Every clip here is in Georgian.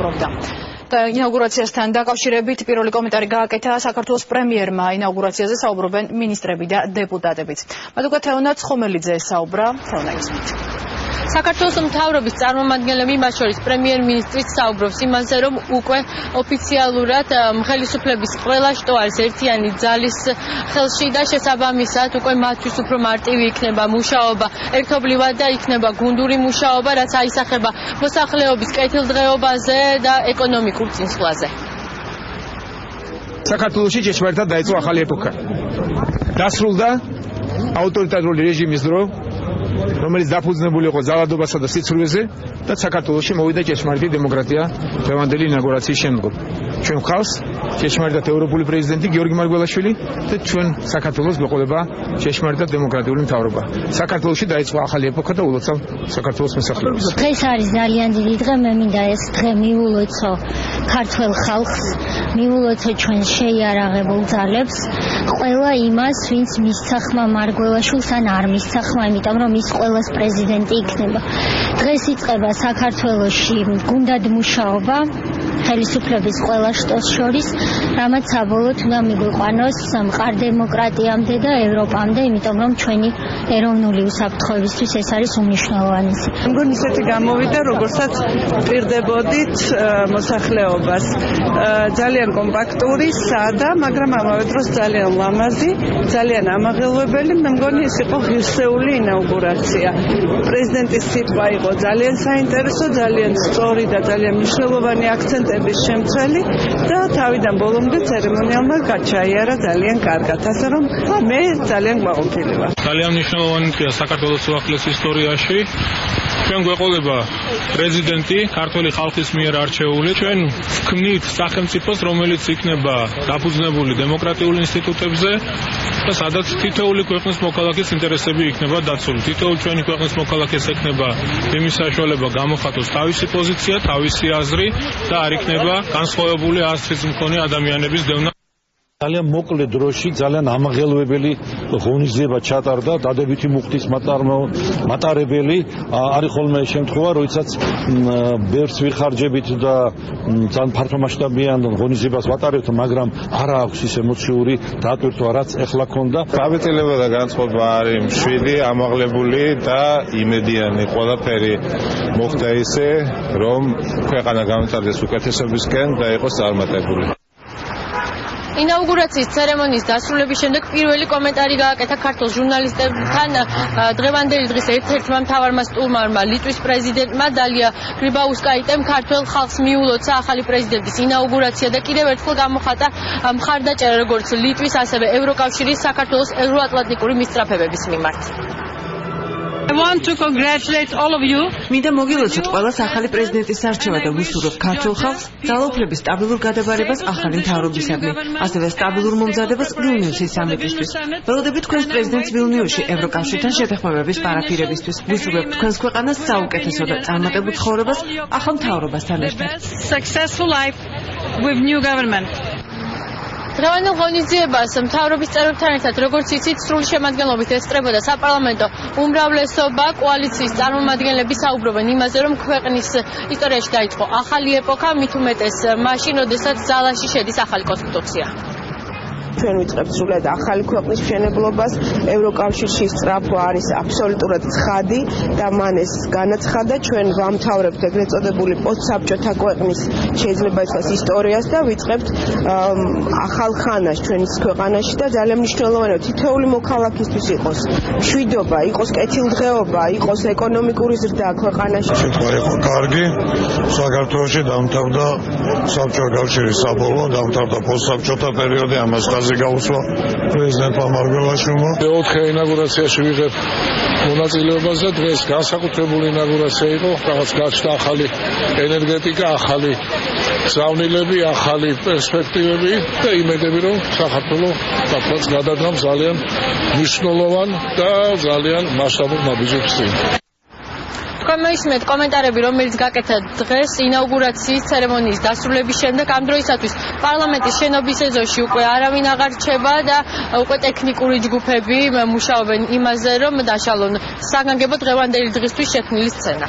მოგზაურობდა. ინაუგურაციასთან დაკავშირებით პირველი კომენტარი გააკეთა საქართველოს პრემიერმა. ინაუგურაციაზე საუბრობენ მინისტრები და დეპუტატებიც. მათ უკვე თეონა ცხომელიძე საუბრა. თეონა ისმით. საქართველოს მთავრობის წარმომადგენლები, მათ შორის პრემიერ-მინისტრიც საუბრობს იმაზე, რომ უკვე ოფიციალურად ხელისუფლების ყველა შტო არის ერთიანი ძალის ხელში და შესაბამისად უკვე მათთვის უფრო მარტივი იქნება მუშაობა ერთობლივად და იქნება გუნდური მუშაობა, რაც აისახება მოსახლეობის კეთილდღეობაზე და ეკონომიკურ წინსვლაზე. საქართველოში ჭეშმარიტად დაიწყო ახალი ეპოქა. დასრულდა ავტორიტარული რეჟიმის დრო, რომელიც დაფუძნებული იყო ძალადობასა და სიცრუეზე და საქართველოში მოვიდა ჭეშმარიტი დემოკრატია დღევანდელი ინაუგურაციის შემდგომ. ჩვენ ხალხს ჭეშმარიტად ევროპული პრეზიდენტი გიორგი მარგველაშვილი და ჩვენ საქართველოს გვეყოლება ჭეშმარიტად დემოკრატიული მთავრობა. საქართველოში დაიწყო ახალი ეპოქა და ულოცავ საქართველოს მოსახლეობას. დღეს არის ძალიან დიდი დღე, მე მინდა ეს დღე მიულოცო ქართველ ხალხს, მიულოცო ჩვენ შეიარაღებულ ძალებს, ყველა იმას, ვინც მისცა ხმა მარგველაშვილს ან არ მისცა ხმა, იმიტომ რომ ის ყველას პრეზიდენტი იქნება. დღეს იწყება საქართველოში გუნდად მუშაობა ხელისუფლების ყველა შტოს შორის, რამაც საბოლოოდ უნდა მიგვიყვანოს მყარ დემოკრატიამდე და ევროპამდე, იმიტომ რომ ჩვენი ეროვნული უსაფრთხოებისთვის ეს არის უმნიშვნელოვანესი. მგონი ისეთი გამოვიდა, როგორცაც პირდებოდით მოსახლეობას. ძალიან კომპაქტური, სადა, მაგრამ ამავე დროს ძალიან ლამაზი, ძალიან ამაღელვებელი. მე მგონი ეს იყო ღირსეული ინაუგურაცია. პრეზიდენტის სიტყვა იყო ძალიან საინტერესო, ძალიან სწორი და ძალიან მნიშვნელოვანი აქცენტების შემცველი და თავიდან ბოლომდე ცერემონიალმა გაჩაიარა ძალიან კარგად, ასე რომ მე ძალიან გვაყოფილი ვარ. ძალიან მნიშვნელოვანია საქართველოს უახლეს ისტორიაში. ჩვენ გვეყოლება პრეზიდენტი ქართული ხალხის მიერ არჩეული. ჩვენ ვქმნით სახელმწიფოს, რომელიც იქნება დაფუძნებული დემოკრატიულ ინსტიტუტებზე და სადაც თითოეული ქვეყნის მოქალაქის ინტერესები იქნება დაცული. თითოეული ჩვენი ქვეყნის მოქალაქეს ექნება იმის საშუალება გამოხატოს თავისი პოზიცია, თავისი აზრი და არ იქნება განსხვავებული აზრის მქონე ადამიანების დევნა. ძალიან მოკლე დროში ძალიან ამაღელვებელი ღონისძიება ჩატარდა, დადებითი მუხტის მატარებელი არის ხოლმე შემთხვევა, როდესაც ბევრს ვიხარჯებით და ძალიან ფართომასშტაბიან ღონისძიებას ვატარებთ, მაგრამ არა აქვს ის ემოციური დატვირთვა, რაც ეხლა ქონდა. გაბეწილება და განწყობა არის მშვიდი, ამაღლებული და იმედიანი. ყველაფერი მოხდა ისე, რომ ქვეყანა გამწარდეს უკეთესობისკენ და იყოს წარმატებული. ინაუგურაციის ცერემონიის დასრულების შემდეგ პირველი კომენტარი გააკეთა ქართულ ჟურნალისტებთან დღევანდელი დღის ერთ-ერთმა მთავარმა სტუმარმა, ლიტვის პრეზიდენტმა დალია გრიბაუსკაიტემ ქართულ ხალხს მიულოცა ახალი პრეზიდენტის ინაუგურაცია და კიდევ ერთხელ გამოხატა მხარდაჭერა როგორც ლიტვის, ასევე ევროკავშირის საქართველოს ევროატლანტიკური მისწრაფებების მიმართ. I want to congratulate all of you. მინდა მოგილოცოთ ყველას ახალი პრეზიდენტის არჩევა და ვისურვებ ქართულ ხალხს ძალაუფლების სტაბილურ გადაბარებას ახალი მთავრობისადმი, ასევე სტაბილურ მომზადებას ვილნიუსის სამიტისთვის. ველოდებით თქვენს პრეზიდენტს ვილნიუსში ევროკავშირთან შეთანხმებების პარაფირებისთვის. ვისურვებ თქვენს ქვეყანას საუკეთესო და წარმატებულ ცხოვრებას ახალ მთავრობასთან ერთად. Successful life with new government. დღევანდელ ღონისძიებას მთავრობის წევრებთან ერთად, როგორც იცით, სრული შემადგენლობით ესწრებოდა საპარლამენტო უმრავლესობა. კოალიციის წარმომადგენლები საუბრობენ იმაზე, რომ ქვეყნის ისტორიაში დაიწყო ახალი ეპოქა, მით უმეტეს მაშინ, როდესაც ძალაში შედის ახალი კონსტიტუცია. ჩვენ ვიწყებთ სრულად ახალი ქვეყნის მშენებლობას. ევროკავშირში სწრაფვა არის აბსოლუტურად ცხადი და მან ეს განაცხადა. ჩვენ ვამთავრებთ ეგრეთ წოდებული პოსტსაბჭოთა ქვეყნის შეიძლება ითქვას ისტორიას და ვიწყებთ ახალ ხანას ჩვენს ქვეყანაში და ძალიან მნიშვნელოვანია თითოეული მოქალაქისთვის იყოს მშვიდობა, იყოს კეთილდღეობა, იყოს ეკონომიკური ზრდა ქვეყანაში. სიტყვა იყო კარგი. საქართველოში დამთავრდა საბჭოთა კავშირის საბოლოო, დამთავრდა პოსტსაბჭოთა პერიოდი, ამას გაუსვა პრეზიდენტმა მარგველაშვილმა. 4 ინაუგურაციაში ვიღებ მონაწილეობას და დღეს განსაკუთრებული ინაუგურაცია იყო, რაღაც გაჩნდა ახალი ენერგეტიკა, ახალი გზავნილები, ახალი პერსპექტივები და იმედები, რომ საქართველო თავს გადადგამ ძალიან მნიშვნელოვან და ძალიან მასშტაბურ ნაბიჯებს წინ. Komissmet komentarები, რომელიც გაკეთა დღეს ინაუგურაციის ცერემონიის დასრულების შემდეგ, ამ დროისათვის პარლამენტის შენობის ეზოში უკვე არავინ აღარ რჩება და უკვე ტექნიკური ჯგუფები მუშაობენ იმაზე, რომ დაშალონ საგანგებო დღევანდელი დღისთვის შექმნილი სცენა.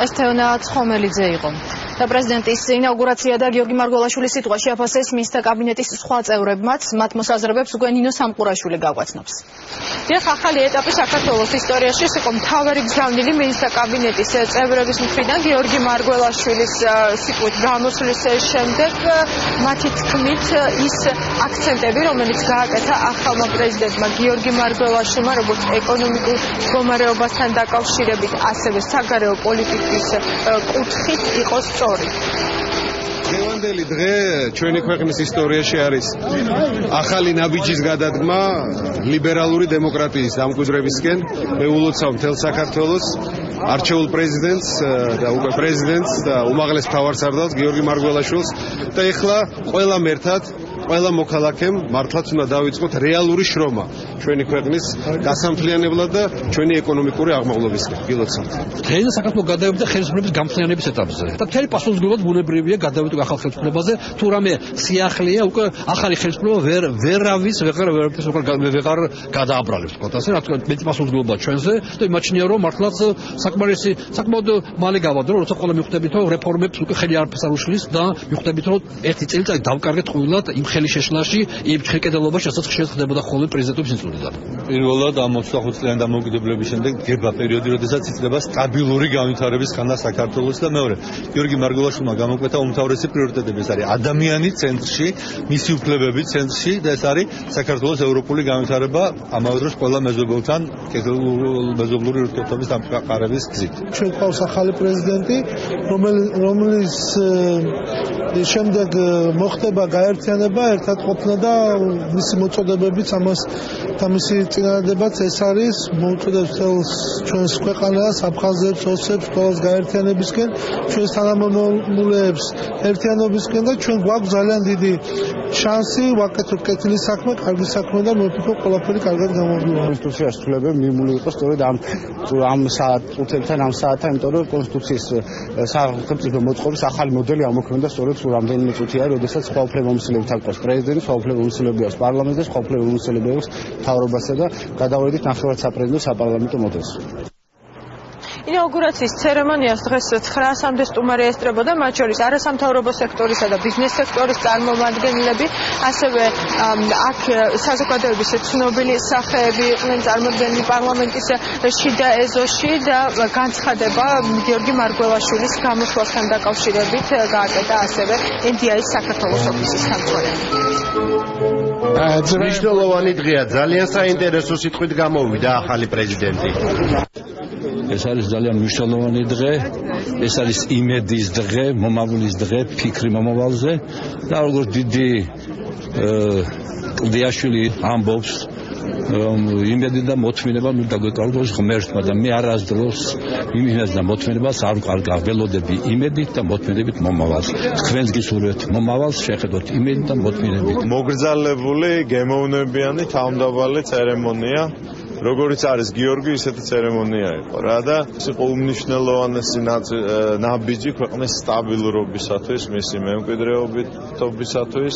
ეს თეონა ცხომელიძე იყო. და პრეზიდენტის ინაუგურაცია და გიორგი მარგველაშვილის სიტყვა შეაფასეს მინისტრთა კაბინეტის სხვა წევრებმაც, მათ მოსაზრებებს უკვე ნინო სამყურაშვილი გაგვაცნობს. დიახ, ახალი ეტაპი საქართველოს ისტორიაში იყო მთავარი გზავნილი მინისტრთა კაბინეტის წევრების მხრიდან გიორგი მარგველაშვილის სიტყვით გამოსვლის შემდეგ მათი თქმით ის აქცენტები, რომელიც გააკეთა ახალმა პრეზიდენტმა გიორგი მარგველაშვილმა, როგორც ეკონომიკურ მდგომარეობასთან დაკავშირებით, ასევე საგარეო პოლიტიკის კუთხით იყო სწორი. დღევანდელი დღე ჩვენი ქვეყნის ისტორიაში არის ახალი ნაბიჯის გადადგმა ლიბერალური დემოკრატიის დამკვიდრებისკენ. მე ულოცავ მთელ საქართველოს არჩეულ პრეზიდენტს და უკვე პრეზიდენტს და უმაღლეს მთავარსარდალს გიორგი მარგველაშვილს და ეხლა ყველა მერთად ყველა მოქალაქემ მართლაც უნდა დავიწყოთ რეალური შრომა ჩვენი ქვეყნის გასამთლიანებლად და ჩვენი ეკონომიკური აღმავლობისკენ. გილოცავთ. დღეიდან საქართველოს გადავიდა ხელისუფლების გამხსნიანების ეტაპზე. და მთელი პასუხისმგებლობა ბუნებრივია გადავიდა ახალ ხელისუფლებაზე, თუ რამე სიახლეა უკვე ახალი ხელისუფლება ვერავის ვეღარ გადააბრალებს, თქო, ასე რა თქმა უნდა, მეტი პასუხისმგებლობა ჩვენზე და იმაჩნია რომ მართლაც საკმაოდ მალე გავადრო, როცა ყველა მიხვდებით რომ რეფორმებს უკვე ხელი არაფერს არ უშლის და მიხვდებით რომ ერთი წელიწადი დავკარგეთ ყოველად იმ ხელი შეშლაში, იმ ხელკედელობაში, რასაც ხშირად ხდებოდა ხოლმე პრეზიდენტობის ინსტიტუტიდან. პირველად ამ 25 წლიანი დამოუკიდებლობის შემდეგ დგება პერიოდი, როდესაც იწდება სტაბილური განვითარების ხანა საქართველოს და მეორე, გიორგი მარგველაშვილმა გამოკვეთა უმთავრესი პრიორიტეტები, ეს არის ადამიანი ცენტრში, მისი უფლებები ცენტრში და ეს არის საქართველოს ევროპული განვითარება, ამავე დროს ყველა მეზობელთან მეზობლური ურთიერთობის დამყარების გზით. ჩვენ გვყავს ახალი პრეზიდენტი, რომელიც შემდეგ მოხდება გაერთიანება, ერთად ყოფნა და მისი მოწოდებებიც ამას და მისი წინადადებაც ეს არის მოუწოდებს ჩვენს ქვეყანას, აფხაზებს, ოსებს, ყველას გაერთიანებისკენ, ჩვენს თანამემამულეებს ერთიანობისკენ და ჩვენ გვაქვს ძალიან დიდი შანსი ვაკეთოთ კეთილი საქმე, კარგი საქმე და მე ვფიქრობ ყველაფერი კარგად გამოვიდა. კონსტიტუციის ცვლილებები მიმული იყო სწორედ ამ საათთან, იმიტომ რომ კონსტიტუციის სახელმწიფო მოწყობის ახალი მოდელი ამოქმედა სწორედ რამდენიმე წუთი არის, როდესაც სხვა უფლებამოსილებით აქვს პრეზიდენტი, სხვა უფლებამოსილები აქვს პარლამენტი და სხვა უფლებამოსილები აქვს მთავრობასა და გადავედით ნახევარად საპრეზიდენტო საპარლამენტო მოდელს. ინაუგურაციის ცერემონიას დღეს 900-მდე სტუმარი ესწრებოდა, მათ შორის არასამთავრობო სექტორისა და ბიზნეს სექტორის წარმომადგენლები, ასევე აქ საზოგადოების ცნობილი სახეები იყვნენ წარმოდგენილი პარლამენტის შიდა ეზოში და განცხადება გიორგი მარგველაშვილის გამოსვლასთან დაკავშირებით გააკეთა ასევე NDI-ის საქართველოს ოფისის სამწვანე. მნიშვნელოვანი დღეა, ძალიან საინტერესო სიტყვით გამოვიდა ახალი პრეზიდენტი. ეს არის ძალიან მნიშვნელოვანი დღე, ეს არის იმედის დღე, მომავლის დღე, ფიქრი მომავალზე და როგორც დიდი კლდიაშვილი ამბობს, იმედი და მოთმინება ნუ დაგვეკარგოს ღმერთმა და მე არასდროს იმედს და მოთმინებას არ ვყარგავ, ველოდები იმედით და მოთმინებით მომავალს. თქვენს გისურვებთ მომავალს, შეხედოთ იმედით და მოთმინებით. მოგრძალებული, გემოვნებიანი თავმდაბალი ცერემონია. როგორც არის გიორგი, ისეთი ცერემონია იყო რა და ეს იყო უმნიშვნელოვანესი ნაბიჯი ქვეყნის სტაბილურობისათვის, მისი მემკვიდრეობითობისათვის,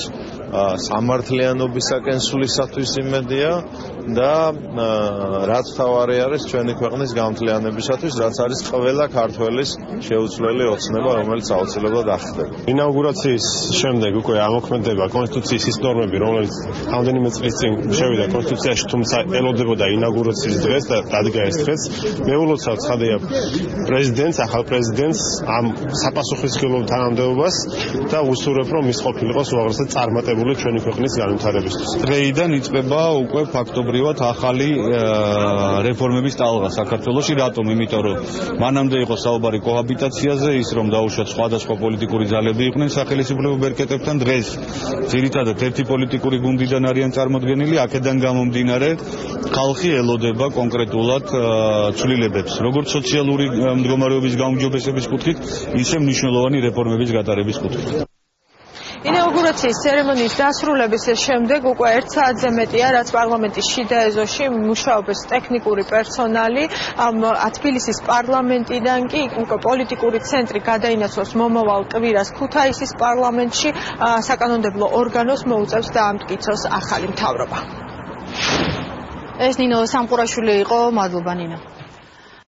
სამართლიანობისაკენ სვლისათვის იმედია და რაც თავარი არის ჩვენი ქვეყნის გამთლიანებისათვის, რაც არის ყველა ქართველის შეუცვლელი ოცნება, რომელიც აუცილებლად ახდება. ინაუგურაციის შემდეგ უკვე ამოქმედება კონსტიტუციის ის ნორმები, რომელიც რამდენიმე წლის წინ შევიდა კონსტიტუციაში, თუმცა ელოდებოდა ინაუგურაციის დღეს და დადგა ეს დღეს. მე ულოცავ ცხადია პრეზიდენტს, ახალ პრეზიდენტს ამ საპასუხისმგებლო თანამდებობას და უსურვებ, რომ ის ყოფილიყოს უაღრესად წარმატებული ჩვენი ქვეყნის განვითარებისთვის. დღეიდან იწყება უკვე ფაქტობრივად ახალი რეფორმების ტალღა საქართველოში. რატომ? იმიტომ რომ მანამდე იყო საუბარი კოჰაბიტაციაზე, ის რომ დაუშვათ სხვადასხვა პოლიტიკური ძალები იყვნენ სახელმწიფო ბერკეტებთან. დღეს ძირითადად ერთი პოლიტიკური გუნდიდან არიან წარმოდგენილი, აქედან გამომდინარე ხალხი ელოდება კონკრეტულად ცვლილებებს, როგორც სოციალური მდგომარეობის გაუმჯობესების კუთხით, ისე მნიშვნელოვანი რეფორმების გატარების კუთხით. ინაუგურაციის ცერემონიის დასრულების შემდეგ უკვე 1 საათზე მეტია, რაც პარლამენტის შიდა ეზოში მუშაობს ტექნიკური პერსონალი. თბილისის პარლამენტიდან კი უკვე პოლიტიკური ცენტრი გადაინაცვლოს მომავალ კვირას ქუთაისის პარლამენტში, საკანონმდებლო ორგანოს მოუწევს დაამტკიცოს ახალი მთავრობა. ეს ნინო სამყურაშვილი იყო, მადლობა ნინო.